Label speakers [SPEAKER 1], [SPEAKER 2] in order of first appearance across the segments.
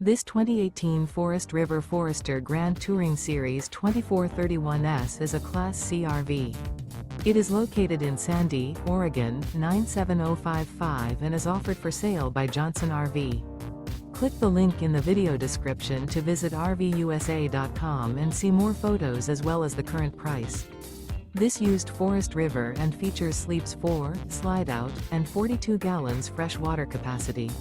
[SPEAKER 1] This 2018 Forest River Forester Grand Touring Series 2431S is a Class C RV. It is located in Sandy, Oregon, 97055 and is offered for sale by Johnson RV. Click the link in the video description to visit RVUSA.com and see more photos as well as the current price. This used Forest River and features sleeps 4, slide-out, and 42 gallons fresh water capacity.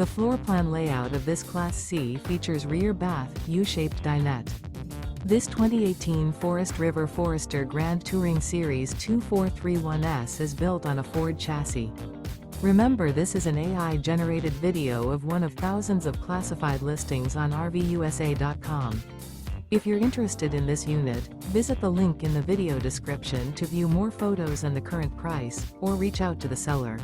[SPEAKER 1] The floor plan layout of this Class C features rear bath, U-shaped dinette. This 2018 Forest River Forester Grand Touring Series 2431S is built on a Ford chassis. Remember, this is an AI-generated video of one of thousands of classified listings on RVUSA.com. If you're interested in this unit, visit the link in the video description to view more photos and the current price, or reach out to the seller.